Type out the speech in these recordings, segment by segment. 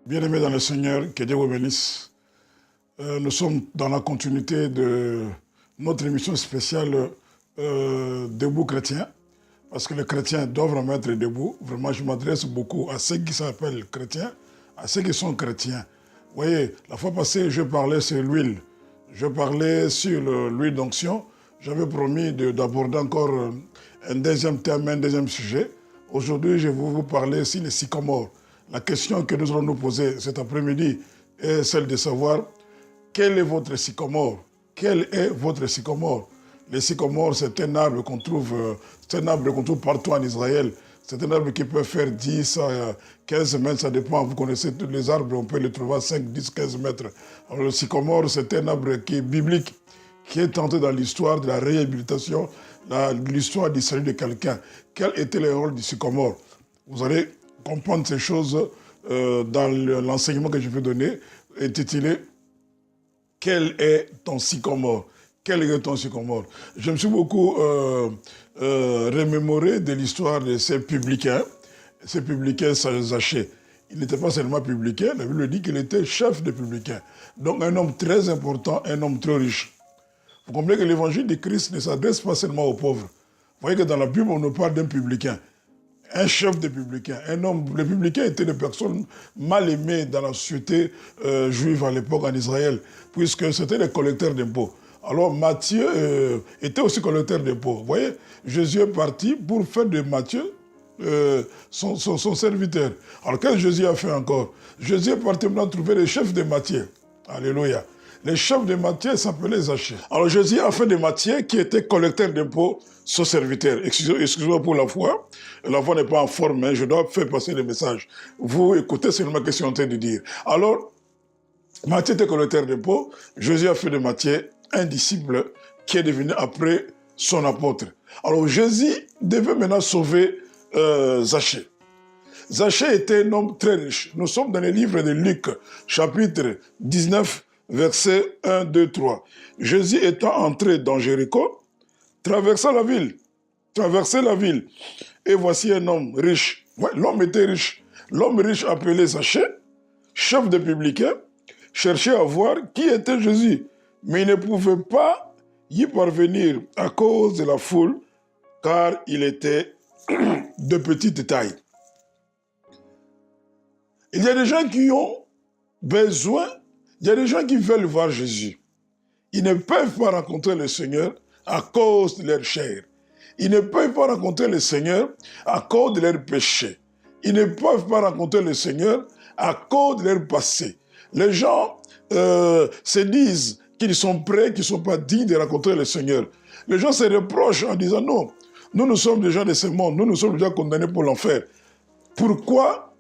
Bien-aimés dans le Seigneur, que Dieu vous bénisse. Nous sommes dans la continuité de notre émission spéciale Debout chrétien, parce que les chrétiens doivent vraiment être debout. Vraiment, je m'adresse beaucoup à ceux qui s'appellent chrétiens, à ceux qui sont chrétiens. Vous voyez, la fois passée, je parlais sur l'huile. Je parlais sur l'huile d'onction. J'avais promis d'aborder encore un deuxième thème, un deuxième sujet. Aujourd'hui, je vais vous parler sur les sycomores. La question que nous allons nous poser cet après-midi est celle de savoir quel est votre sycomore. Quel est votre sycomore? Les sycomores, c'est un arbre qu'on trouve, partout en Israël. C'est un arbre qui peut faire 10 à 15 mètres, ça dépend. Vous connaissez tous les arbres, on peut les trouver à 5, 10, 15 mètres. Alors, le sycomore, c'est un arbre qui est biblique, qui est tenté dans l'histoire de la réhabilitation, l'histoire du salut de quelqu'un. Quel était le rôle du sycomore? Vous allez comprendre ces choses dans l'enseignement que je vais donner, intitulé « Quel est ton sycomore ?» Quel est ton sycomore? Je me suis beaucoup remémoré de l'histoire de ces publicains Zaché. Il n'était pas seulement publicain, la Bible dit qu'il était chef de publicains. Donc un homme très important, un homme très riche. Vous comprenez que l'évangile de Christ ne s'adresse pas seulement aux pauvres. Vous voyez que dans la Bible, on nous parle d'un publicain. Un chef de publicains, un homme. Les publicains étaient des personnes mal aimées dans la société juive à l'époque en Israël, puisque c'était des collecteurs d'impôts. Alors Matthieu était aussi collecteur d'impôts. Vous voyez, Jésus est parti pour faire de Matthieu son serviteur. Alors qu'est-ce que Jésus a fait encore? Jésus est parti maintenant trouver les chefs de Matthieu. Alléluia. Les chefs de Matthieu s'appelaient Zaché. Alors Jésus a fait de Matthieu, qui était collecteur d'impôts, son serviteur. Excusez-moi pour la foi. La voix n'est pas en forme, mais je dois faire passer le message. Vous écoutez seulement ce que je suis en train de dire. Alors, Matthieu était collecteur d'impôts. Jésus a fait de Matthieu un disciple qui est devenu après son apôtre. Alors Jésus devait maintenant sauver Zaché. Zaché était un homme très riche. Nous sommes dans le livre de Luc, chapitre 19, versets 1, 2, 3. Jésus étant entré dans Jéricho, traversa la ville, et voici un homme riche. Ouais, l'homme était riche. L'homme riche appelé Zaché, chef de publicains, cherchait à voir qui était Jésus, mais il ne pouvait pas y parvenir à cause de la foule, car il était de petite taille. Il y a des gens qui ont besoin, il y a des gens qui veulent voir Jésus. Ils ne peuvent pas rencontrer le Seigneur à cause de leur chair. Ils ne peuvent pas rencontrer le Seigneur à cause de leur péché. Ils ne peuvent pas rencontrer le Seigneur à cause de leur passé. Les gens se disent qu'ils sont prêts, qu'ils ne sont pas dignes de rencontrer le Seigneur. Les gens se reprochent en disant non, nous sommes déjà de ce monde, nous sommes déjà condamnés pour l'enfer. Pourquoi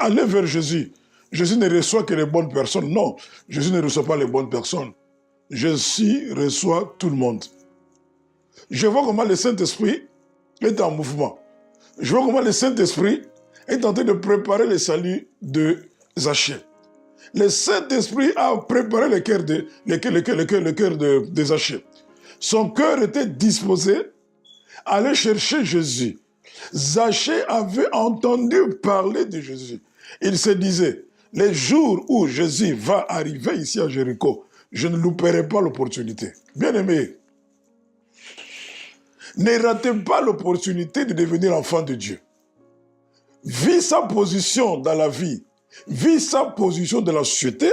aller vers Jésus? Jésus ne reçoit que les bonnes personnes. Non, Jésus ne reçoit pas les bonnes personnes. Jésus reçoit tout le monde. Je vois comment le Saint-Esprit est en mouvement. Je vois comment le Saint-Esprit est en train de préparer le salut de Zaché. Le Saint-Esprit a préparé le cœur de Zaché. Son cœur était disposé à aller chercher Jésus. Zaché avait entendu parler de Jésus. Il se disait, les jours où Jésus va arriver ici à Jéricho, je ne louperai pas l'opportunité. Bien-aimé, ne ratez pas l'opportunité de devenir enfant de Dieu. Vu sa position dans la vie, vu sa position dans la société,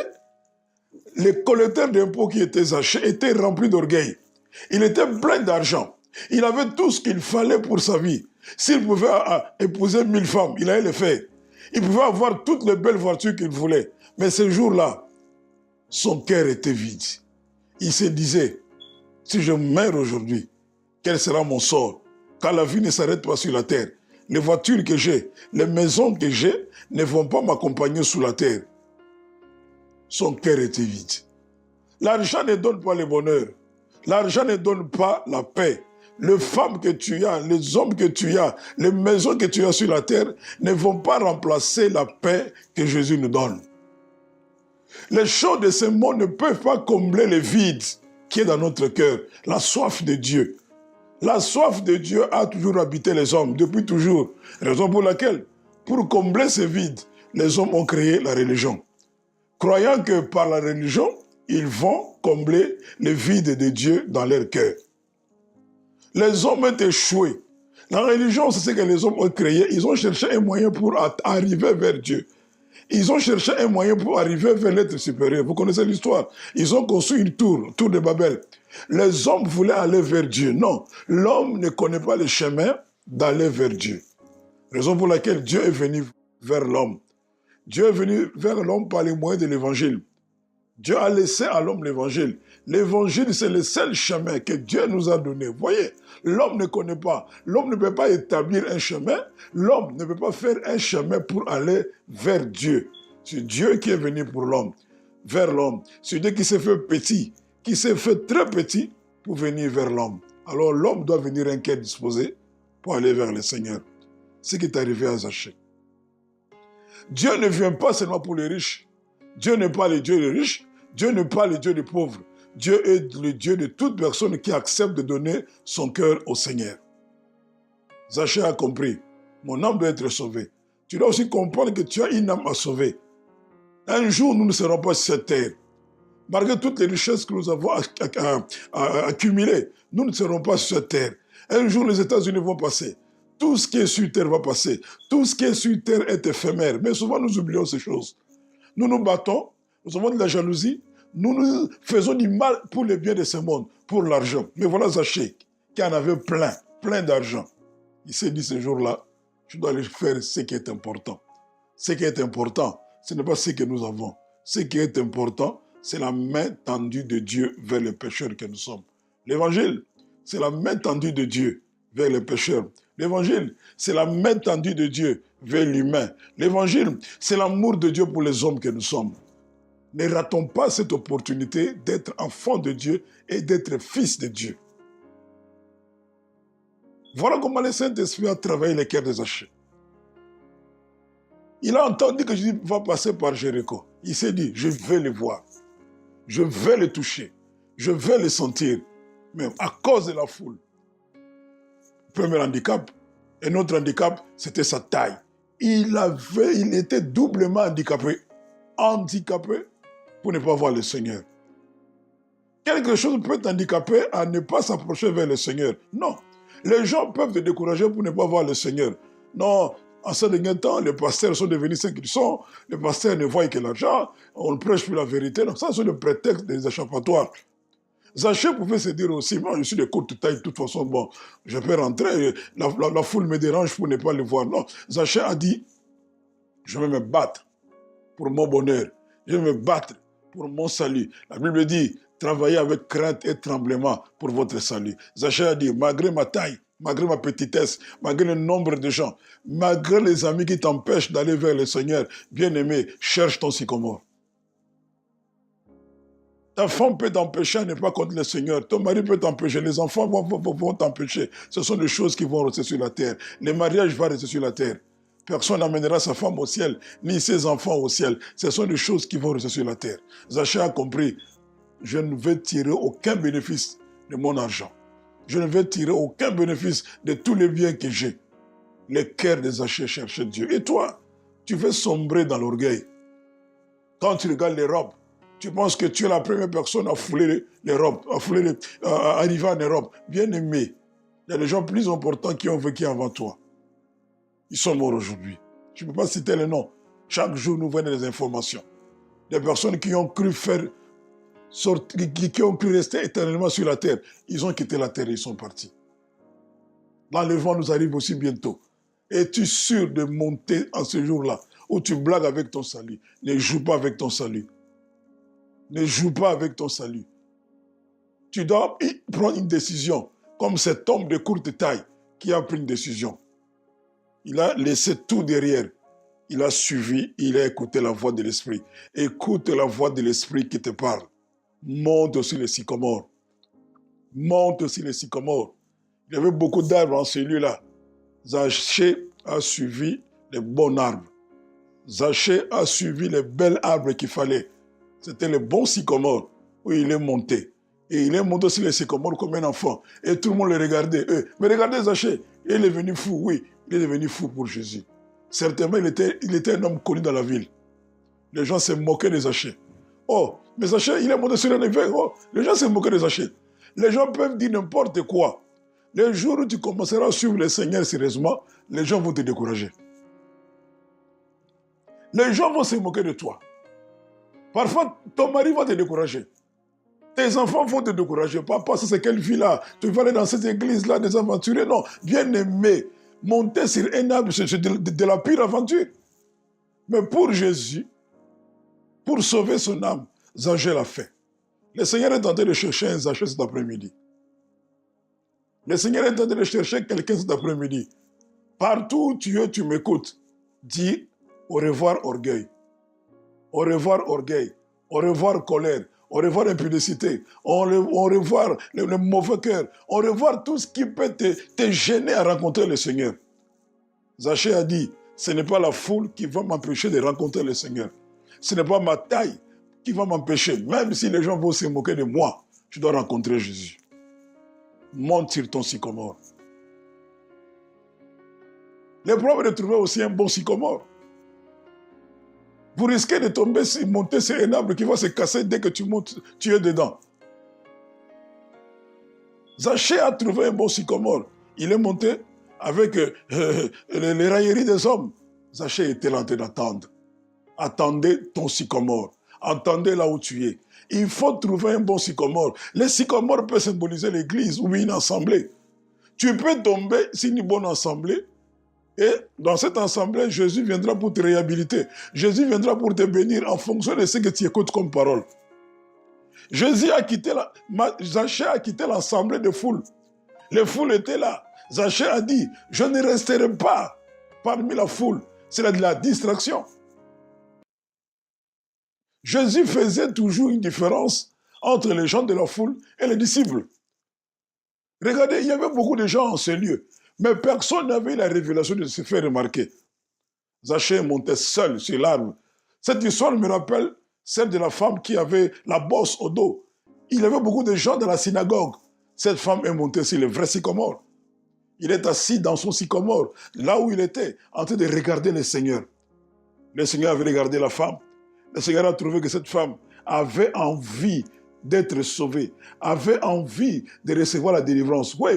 les collecteurs d'impôts qui étaient Zaché étaient remplis d'orgueil. Il était plein d'argent. Il avait tout ce qu'il fallait pour sa vie. S'il pouvait épouser 1000 femmes, il allait le faire. Il pouvait avoir toutes les belles voitures qu'il voulait. Mais ce jour-là, son cœur était vide. Il se disait, si je meurs aujourd'hui, quel sera mon sort? Car la vie ne s'arrête pas sur la terre. Les voitures que j'ai, les maisons que j'ai ne vont pas m'accompagner sur la terre. Son cœur était vide. L'argent ne donne pas le bonheur. L'argent ne donne pas la paix. Les femmes que tu as, les hommes que tu as, les maisons que tu as sur la terre ne vont pas remplacer la paix que Jésus nous donne. Les choses de ce monde ne peuvent pas combler le vide qui est dans notre cœur, la soif de Dieu. La soif de Dieu a toujours habité les hommes, depuis toujours. Raison pour laquelle, pour combler ce vide, les hommes ont créé la religion, croyant que par la religion, ils vont combler le vide de Dieu dans leur cœur. Les hommes ont échoué. La religion, c'est ce que les hommes ont créé. Ils ont cherché un moyen pour arriver vers Dieu. Ils ont cherché un moyen pour arriver vers l'être supérieur. Vous connaissez l'histoire. Ils ont construit une tour de Babel. Les hommes voulaient aller vers Dieu. Non, l'homme ne connaît pas le chemin d'aller vers Dieu. Raison pour laquelle Dieu est venu vers l'homme. Dieu est venu vers l'homme par les moyens de l'évangile. Dieu a laissé à l'homme l'évangile. L'évangile, c'est le seul chemin que Dieu nous a donné. Vous voyez, l'homme ne connaît pas. L'homme ne peut pas établir un chemin. L'homme ne peut pas faire un chemin pour aller vers Dieu. C'est Dieu qui est venu pour l'homme, vers l'homme. C'est Dieu qui s'est fait petit, qui s'est fait très petit pour venir vers l'homme. Alors l'homme doit venir un cœur disposé pour aller vers le Seigneur. C'est ce qui est arrivé à Zachée. Dieu ne vient pas seulement pour les riches. Dieu n'est pas le Dieu des riches. Dieu n'est pas le Dieu des pauvres. Dieu est le Dieu de toute personne qui accepte de donner son cœur au Seigneur. Zachée a compris. Mon âme doit être sauvée. Tu dois aussi comprendre que tu as une âme à sauver. Un jour, nous ne serons pas sur cette terre. Malgré toutes les richesses que nous avons accumulées, nous ne serons pas sur cette terre. Un jour, les États-Unis vont passer. Tout ce qui est sur terre va passer. Tout ce qui est sur terre est éphémère. Mais souvent, nous oublions ces choses. Nous nous battons, nous avons de la jalousie, nous faisons du mal pour le bien de ce monde, pour l'argent. Mais voilà Zachée, qui en avait plein d'argent. Il s'est dit ce jour-là, je dois aller faire ce qui est important. Ce qui est important, ce n'est pas ce que nous avons. Ce qui est important, c'est la main tendue de Dieu vers les pécheurs que nous sommes. L'évangile, c'est la main tendue de Dieu vers les pécheurs. L'évangile, c'est la main tendue de Dieu vers l'humain. L'évangile, c'est l'amour de Dieu pour les hommes que nous sommes. Ne ratons pas cette opportunité d'être enfant de Dieu et d'être fils de Dieu. Voilà comment le Saint-Esprit a travaillé les cœurs de Zachée. Il a entendu que Jésus va passer par Jéricho. Il s'est dit, je vais le voir. Je vais le toucher. Je vais le sentir. Mais à cause de la foule. Premier handicap. Un autre handicap, c'était sa taille. Il était doublement handicapé. Handicapé pour ne pas voir le Seigneur. Quelque chose peut t'handicaper à ne pas s'approcher vers le Seigneur. Non. Les gens peuvent te décourager pour ne pas voir le Seigneur. Non. En ce dernier temps, les pasteurs sont devenus ce qu'ils sont. Les pasteurs ne voient que l'argent. On ne prêche plus la vérité. Donc ça, c'est le prétexte des échappatoires. Zachée pouvait se dire aussi, moi je suis de courte taille, de toute façon, bon, je peux rentrer, la foule me dérange pour ne pas le voir. Non, Zachée a dit, je vais me battre pour mon bonheur, je vais me battre pour mon salut. La Bible dit, travaillez avec crainte et tremblement pour votre salut. Zachée a dit, malgré ma taille, malgré ma petitesse, malgré le nombre de gens, malgré les amis qui t'empêchent d'aller vers le Seigneur, bien-aimé, cherche ton sycomore. Ta femme peut t'empêcher à ne pas contre le Seigneur. Ton mari peut t'empêcher. Les enfants vont t'empêcher. Ce sont des choses qui vont rester sur la terre. Le mariage va rester sur la terre. Personne n'amènera sa femme au ciel, ni ses enfants au ciel. Ce sont des choses qui vont rester sur la terre. Zachée a compris. Je ne vais tirer aucun bénéfice de mon argent. Je ne vais tirer aucun bénéfice de tous les biens que j'ai. Le cœur de Zachée cherchait Dieu. Et toi, tu veux sombrer dans l'orgueil. Quand tu regardes les robes, tu penses que tu es la première personne à fouler les robes, à arriver en Europe. Bien aimé, il y a des gens plus importants qui ont vécu avant toi. Ils sont morts aujourd'hui. Je ne peux pas citer les noms. Chaque jour, nous voyons des informations. Des personnes qui ont cru qui ont cru rester éternellement sur la terre. Ils ont quitté la terre et ils sont partis. L'enlèvement nous arrive aussi bientôt. Es-tu sûr de monter en ce jour-là où tu blagues avec ton salut? Ne joue pas avec ton salut. Ne joue pas avec ton salut. Tu dois prendre une décision, comme cet homme de courte taille qui a pris une décision. Il a laissé tout derrière. Il a suivi, il a écouté la voix de l'Esprit. Écoute la voix de l'Esprit qui te parle. Monte aussi les sycomores. Monte aussi les sycomores. Il y avait beaucoup d'arbres en ce lieu-là. Zachée a suivi les bons arbres. Zachée a suivi les bels arbres qu'il fallait. C'était le bon sycomore où il est monté. Et il est monté sur les sycomores comme un enfant. Et tout le monde le regardait. Mais regardez Zachée, il est devenu fou, oui. Il est devenu fou pour Jésus. Certainement, il était un homme connu dans la ville. Les gens se moquaient de Zachée. Oh, mais Zachée, il est monté sur un évêque. Oh, les gens se moquaient de Zachée. Les gens peuvent dire n'importe quoi. Le jour où tu commenceras à suivre le Seigneur sérieusement, les gens vont te décourager. Les gens vont se moquer de toi. Parfois, ton mari va te décourager. Tes enfants vont te décourager. Papa, c'est quelle vie-là? Tu vas aller dans cette église-là, des aventuriers. Non, bien aimé, monter sur un arbre, c'est de la pire aventure. Mais pour Jésus, pour sauver son âme, Zachée l'a fait. Le Seigneur est en train de chercher un Zachée cet après-midi. Le Seigneur est en train de chercher quelqu'un cet après-midi. Partout où tu es, tu m'écoutes. Dis au revoir orgueil. Au revoir orgueil. Au revoir colère. Au revoir impudicité. Au revoir le mauvais cœur. Au revoir tout ce qui peut te gêner à rencontrer le Seigneur. Zachée a dit, ce n'est pas la foule qui va m'empêcher de rencontrer le Seigneur. Ce n'est pas ma taille qui va m'empêcher. Même si les gens vont se moquer de moi, je dois rencontrer Jésus. Monte sur ton sycomore. Le problème est de trouver aussi un bon sycomore. Vous risquez de monter sur un arbre qui va se casser dès que tu montes, tu es dedans. Zachée a trouvé un bon sycomore. Il est monté avec les railleries des hommes. Zachée était là en train d'attendre. Attendez ton sycomore. Attendez là où tu es. Il faut trouver un bon sycomore. Le sycomore peut symboliser l'église ou une assemblée. Tu peux tomber sur une bonne assemblée. Et dans cette assemblée, Jésus viendra pour te réhabiliter. Jésus viendra pour te bénir en fonction de ce que tu écoutes comme parole. Zachée a quitté l'assemblée de foule. Les foules étaient là. Zachée a dit, je ne resterai pas parmi la foule. C'est de la distraction. Jésus faisait toujours une différence entre les gens de la foule et les disciples. Regardez, il y avait beaucoup de gens en ce lieu. Mais personne n'avait la révélation de se faire remarquer. Zachée montait seul sur l'arbre. Cette histoire me rappelle celle de la femme qui avait la bosse au dos. Il y avait beaucoup de gens dans la synagogue. Cette femme est montée sur le vrai sycomore. Il est assis dans son sycomore, là où il était, en train de regarder le Seigneur. Le Seigneur avait regardé la femme. Le Seigneur a trouvé que cette femme avait envie d'être sauvée, avait envie de recevoir la délivrance. Oui.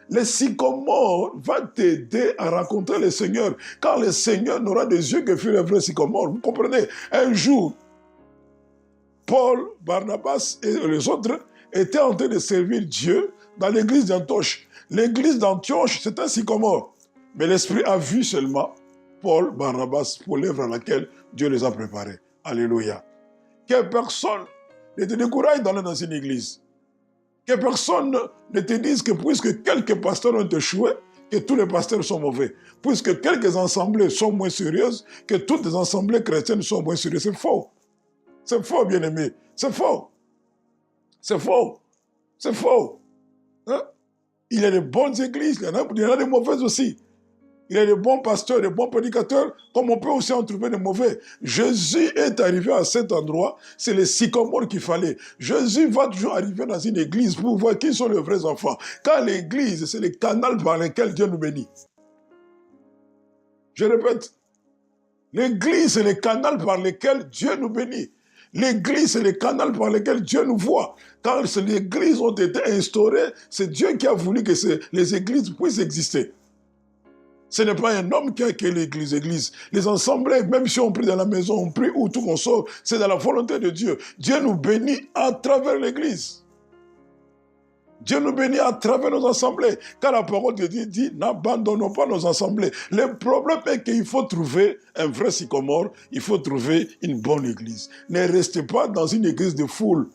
Le sycomore va t'aider à rencontrer le Seigneur. Quand le Seigneur n'aura des yeux que fut le vrai sycomore. Vous comprenez? Un jour, Paul, Barnabas et les autres étaient en train de servir Dieu dans l'église d'Antioche. L'église d'Antioche, c'est un sycomore. Mais l'Esprit a vu seulement Paul, Barnabas, pour l'œuvre à laquelle Dieu les a préparés. Alléluia. Que personne ne te décourage d'aller dans une église. Que personne ne te dise que puisque quelques pasteurs ont échoué, que tous les pasteurs sont mauvais. Puisque quelques assemblées sont moins sérieuses, que toutes les assemblées chrétiennes sont moins sérieuses. C'est faux. C'est faux, bien-aimé. C'est faux. C'est faux. C'est faux. Hein? Il y a de bonnes églises, il y en a de mauvaises aussi. Il y a de bons pasteurs, de bons prédicateurs, comme on peut aussi en trouver de mauvais. Jésus est arrivé à cet endroit, c'est le sycomore qu'il fallait. Jésus va toujours arriver dans une église pour voir qui sont les vrais enfants. Car l'église, c'est le canal par lequel Dieu nous bénit. Je répète, l'église, c'est le canal par lequel Dieu nous bénit. L'église, c'est le canal par lequel Dieu nous voit. Quand les églises ont été instaurées, c'est Dieu qui a voulu que les églises puissent exister. Ce n'est pas un homme qui a créé l'église. Les assemblées, même si on prie dans la maison, on prie où tout qu'on sort, c'est dans la volonté de Dieu. Dieu nous bénit à travers l'église. Dieu nous bénit à travers nos assemblées. Car la parole de Dieu dit, n'abandonnons pas nos assemblées. Le problème est qu'il faut trouver un vrai sycomore, il faut trouver une bonne église. Ne restez pas dans une église de foule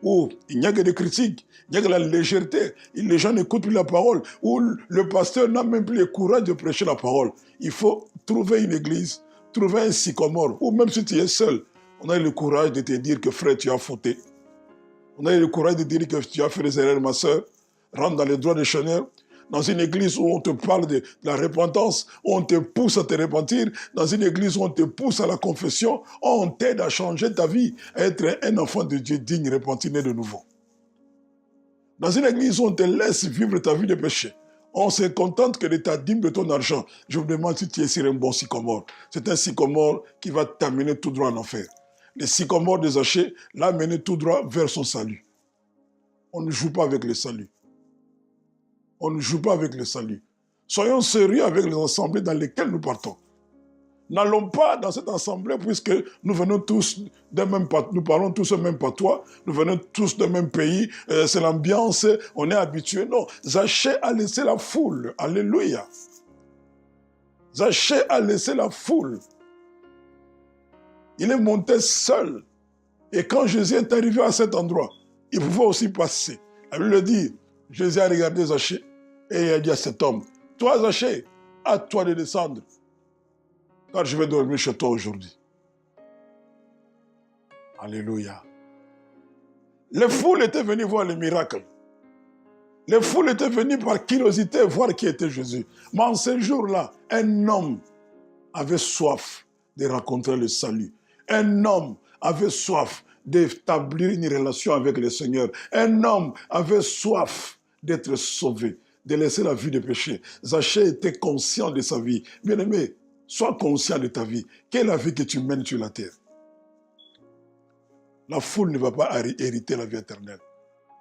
où il n'y a que des critiques, il n'y a que la légèreté, les gens n'écoutent plus la parole, où le pasteur n'a même plus le courage de prêcher la parole. Il faut trouver une église, trouver un sycomore, ou même si tu es seul, on a le courage de te dire que frère, tu as fauté. On a le courage de dire que tu as fait des erreurs, ma soeur. Rentre dans les droits des Seigneur. Dans une église où on te parle de la repentance, où on te pousse à te repentir. Dans une église où on te pousse à la confession, où on t'aide à changer ta vie, à être un enfant de Dieu digne, repenti, né de nouveau. Dans une église où on te laisse vivre ta vie de péché. On se contente que de ta dîme, de ton argent. Je vous demande si tu es sur un bon sycomore. C'est un sycomore qui va t'amener tout droit en enfer. Le sycomore de Zachée l'a amené tout droit vers son salut. On ne joue pas avec le salut. On ne joue pas avec le salut. Soyons sérieux avec les assemblées dans lesquelles nous partons. N'allons pas dans cette assemblée puisque nous venons tous d'un même patois, nous parlons tous le même patois, nous venons tous d'un même pays, c'est l'ambiance, on est habitué. Non, Zachée a laissé la foule. Alléluia. Zachée a laissé la foule. Il est monté seul. Et quand Jésus est arrivé à cet endroit, il pouvait aussi passer. La Bible dit, Jésus a regardé Zachée et il a dit à cet homme, toi Zachée, à toi de descendre, car je vais dormir chez toi aujourd'hui. Alléluia. Les foules étaient venues voir les miracles. Les foules étaient venues par curiosité voir qui était Jésus. Mais en ce jour-là, un homme avait soif de rencontrer le salut. Un homme avait soif d'établir une relation avec le Seigneur. Un homme avait soif d'être sauvé, de laisser la vie de péché. Zachée était conscient de sa vie. Bien-aimé, sois conscient de ta vie. Quelle est la vie que tu mènes sur la terre? La foule ne va pas hériter la vie éternelle.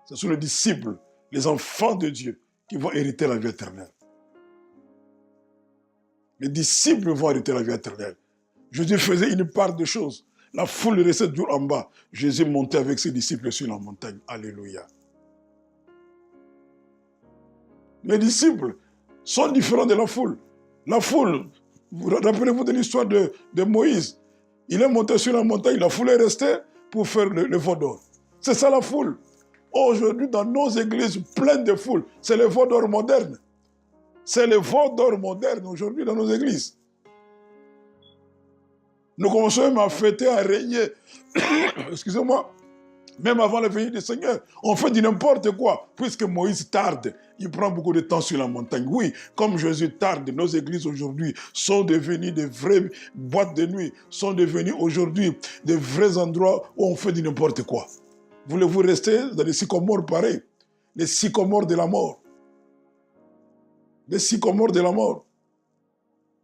Ce sont les disciples, les enfants de Dieu qui vont hériter la vie éternelle. Les disciples vont hériter la vie éternelle. Jésus faisait une part de choses. La foule restait dur en bas. Jésus montait avec ses disciples sur la montagne. Alléluia. Les disciples sont différents de la foule. La foule, rappelez-vous de l'histoire de Moïse. Il est monté sur la montagne, la foule est restée pour faire le veau d'or. C'est ça la foule. Aujourd'hui, dans nos églises pleines de foules, c'est le veau d'or moderne. C'est le veau d'or moderne aujourd'hui dans nos églises. Nous commençons même à fêter, à régner. Excusez-moi. Même avant la venue du Seigneur, on fait du n'importe quoi, puisque Moïse tarde. Il prend beaucoup de temps sur la montagne. Oui, comme Jésus tarde, nos églises aujourd'hui sont devenues des vraies boîtes de nuit, sont devenues aujourd'hui des vrais endroits où on fait du n'importe quoi. Voulez-vous rester dans les sycomores pareils? Les sycomores de la mort. Les sycomores de la mort.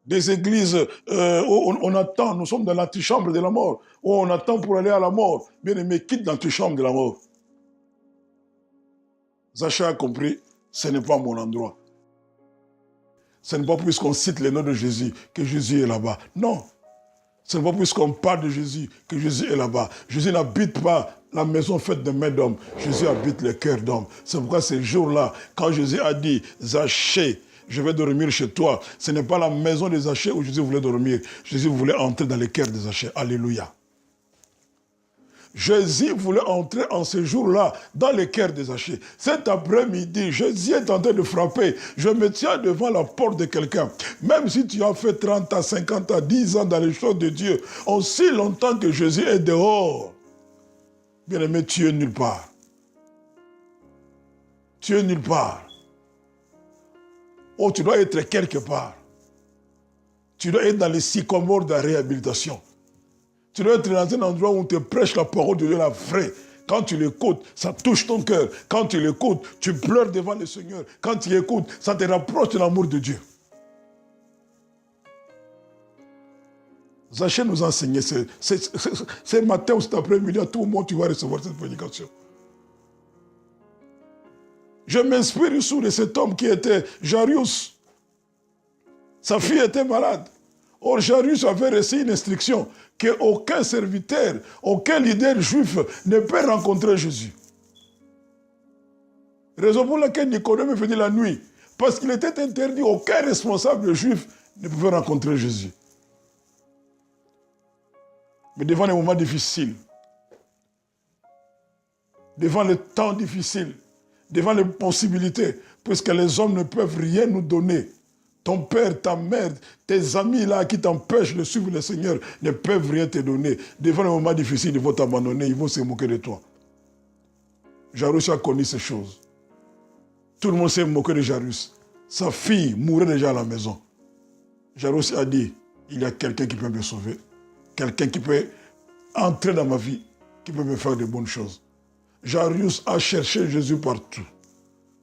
Des églises où on attend, nous sommes dans l'antichambre de la mort, où on attend pour aller à la mort. Bien-aimé, quitte l'antichambre de la mort. Zachée a compris, ce n'est pas mon endroit. Ce n'est pas puisqu'on cite le nom de Jésus que Jésus est là-bas. Non. Ce n'est pas puisqu'on parle de Jésus que Jésus est là-bas. Jésus n'habite pas la maison faite de mains d'hommes. Jésus habite le cœur d'hommes. C'est pourquoi ces jours-là, quand Jésus a dit, Zachée, je vais dormir chez toi. Ce n'est pas la maison de Zachée où Jésus voulait dormir. Jésus voulait entrer dans le cœur de Zachée. Alléluia. Jésus voulait entrer en ce jour-là dans le cœur de Zachée. Cet après-midi, Jésus est en train de frapper. Je me tiens devant la porte de quelqu'un. Même si tu as fait 30 ans, 50 ans, 10 ans dans les choses de Dieu, aussi longtemps que Jésus est dehors, bien-aimé, tu es nulle part. Tu es nulle part. Oh, tu dois être quelque part. Tu dois être dans les sycomores de la réhabilitation. Tu dois être dans un endroit où on te prêche la parole de Dieu, la vraie. Quand tu l'écoutes, ça touche ton cœur. Quand tu l'écoutes, tu pleures devant le Seigneur. Quand tu écoutes, ça te rapproche de l'amour de Dieu. Zachée nous a enseigné ce matin ou cet après-midi, à tout moment, tu vas recevoir cette prédication. Je m'inspire sous de cet homme qui était Jarius. Sa fille était malade. Or, Jarius avait reçu une instruction qu'aucun serviteur, aucun leader juif ne peut rencontrer Jésus. Raison pour laquelle Nicodème est venu la nuit. Parce qu'il était interdit, aucun responsable juif ne pouvait rencontrer Jésus. Mais devant les moments difficiles, devant les temps difficiles, devant les possibilités, puisque les hommes ne peuvent rien nous donner. Ton père, ta mère, tes amis là qui t'empêchent de suivre le Seigneur ne peuvent rien te donner. Devant les moments difficiles, ils vont t'abandonner, ils vont se moquer de toi. Jarius a connu ces choses. Tout le monde s'est moqué de Jarius. Sa fille mourait déjà à la maison. Jarius a dit, il y a quelqu'un qui peut me sauver. Quelqu'un qui peut entrer dans ma vie, qui peut me faire de bonnes choses. Jarius a cherché Jésus partout.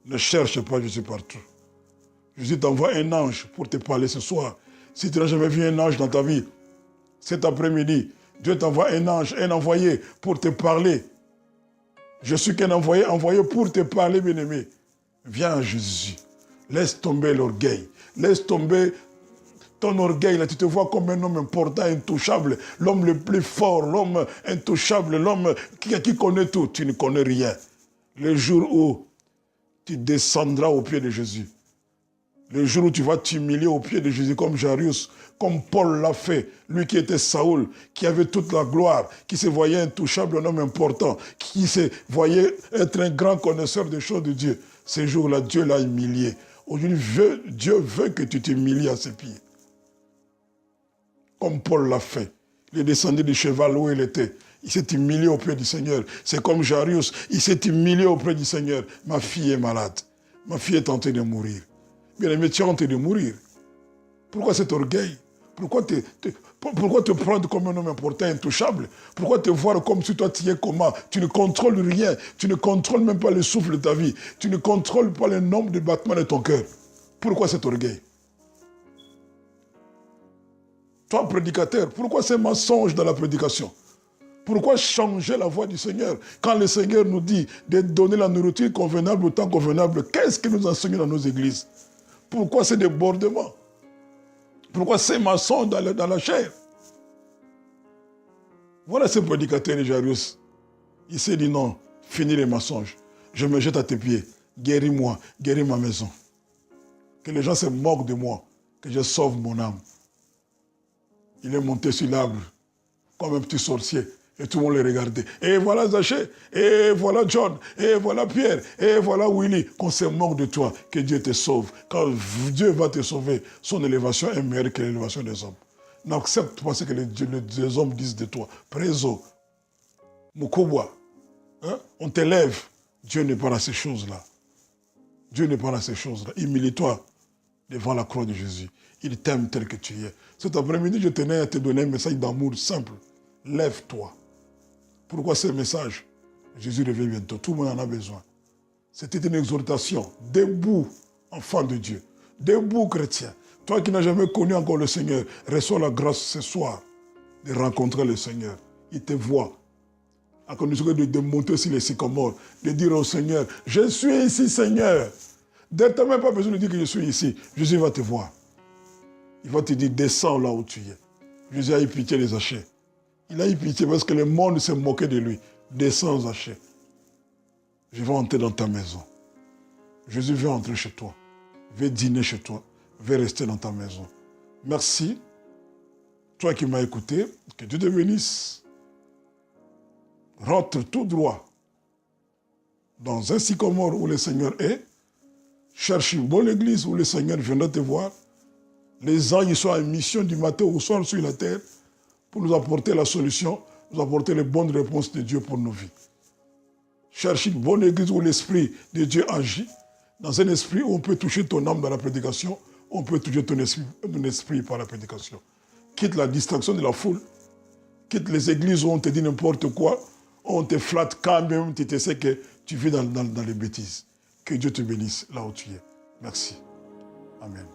Ne cherche pas Jésus partout. Jésus t'envoie un ange pour te parler ce soir. Si tu n'as jamais vu un ange dans ta vie, cet après-midi, Dieu t'envoie un ange, un envoyé pour te parler. Je suis qu'un envoyé pour te parler, bien-aimé. Viens à Jésus. Laisse tomber l'orgueil. Laisse tomber ton orgueil. Là, tu te vois comme un homme important, intouchable. L'homme le plus fort, l'homme intouchable, l'homme qui connaît tout. Tu ne connais rien. Le jour où tu descendras au pied de Jésus, le jour où tu vas t'humilier au pied de Jésus comme Jarius, comme Paul l'a fait, lui qui était Saoul, qui avait toute la gloire, qui se voyait intouchable, un homme important, qui se voyait être un grand connaisseur des choses de Dieu. Ce jour-là, Dieu l'a humilié. Aujourd'hui, Dieu veut que tu t'humilies à ses pieds. Comme Paul l'a fait. Il est descendu du cheval où il était. Il s'est humilié auprès du Seigneur. C'est comme Jarius, il s'est humilié auprès du Seigneur. Ma fille est malade. Ma fille est en train de mourir. Bien-aimé, tu es en train de mourir. Pourquoi cet orgueil? Pourquoi te prendre comme un homme important, intouchable? Pourquoi te voir comme si toi tu es comment? Tu ne contrôles rien. Tu ne contrôles même pas le souffle de ta vie. Tu ne contrôles pas le nombre de battements de ton cœur. Pourquoi cet orgueil? Toi, prédicateur, pourquoi ces mensonges dans la prédication? Pourquoi changer la voix du Seigneur? Quand le Seigneur nous dit de donner la nourriture convenable au temps convenable, qu'est-ce que nous enseignons dans nos églises? Pourquoi ces débordements? Pourquoi ces mensonges dans la chair? Voilà ce prédicateur de Jarius. Il s'est dit non, finis les mensonges. Je me jette à tes pieds. Guéris-moi, guéris ma maison. Que les gens se moquent de moi, que je sauve mon âme. Il est monté sur l'arbre comme un petit sorcier. Et tout le monde le regardait. Et voilà Zachée, et voilà John, et voilà Pierre, et voilà Willy. Qu'on se moque de toi, que Dieu te sauve. Quand Dieu va te sauver, son élévation est meilleure que l'élévation des hommes. N'accepte pas ce que les hommes disent de toi. Préso, Mukobwa, hein? On t'élève. Dieu n'est pas à ces choses-là. Dieu n'est pas à ces choses-là. Humilie-toi devant la croix de Jésus. Il t'aime tel que tu es. Cet après-midi, je tenais à te donner un message d'amour simple. Lève-toi. Pourquoi ce message? Jésus revient bientôt. Tout le monde en a besoin. C'était une exhortation. Debout, enfant de Dieu. Debout, chrétien. Toi qui n'as jamais connu encore le Seigneur, reçois la grâce ce soir de rencontrer le Seigneur. Il te voit. À condition de monter sur les sycomores, de dire au Seigneur, je suis ici, Seigneur. Tu n'as même pas besoin de dire que je suis ici. Jésus va te voir. Il va te dire, descends là où tu es. Jésus a eu pitié des Zachée. Il a eu pitié parce que le monde s'est moqué de lui. Descends, Zachée. Je vais entrer dans ta maison. Jésus veut entrer chez toi. Veut dîner chez toi. Veut rester dans ta maison. Merci. Toi qui m'as écouté, que Dieu te bénisse. Rentre tout droit dans un sycomore où le Seigneur est. Cherche une bonne église où le Seigneur viendra te voir. Les anges sont en mission du matin au soir sur la terre pour nous apporter la solution, nous apporter les bonnes réponses de Dieu pour nos vies. Cherche une bonne église où l'Esprit de Dieu agit. Dans un esprit où on peut toucher ton âme dans la prédication, on peut toucher ton esprit par la prédication. Quitte la distraction de la foule. Quitte les églises où on te dit n'importe quoi. On te flatte quand même, tu te sais que tu vis dans les bêtises. Que Dieu te bénisse là où tu es. Merci. Amen.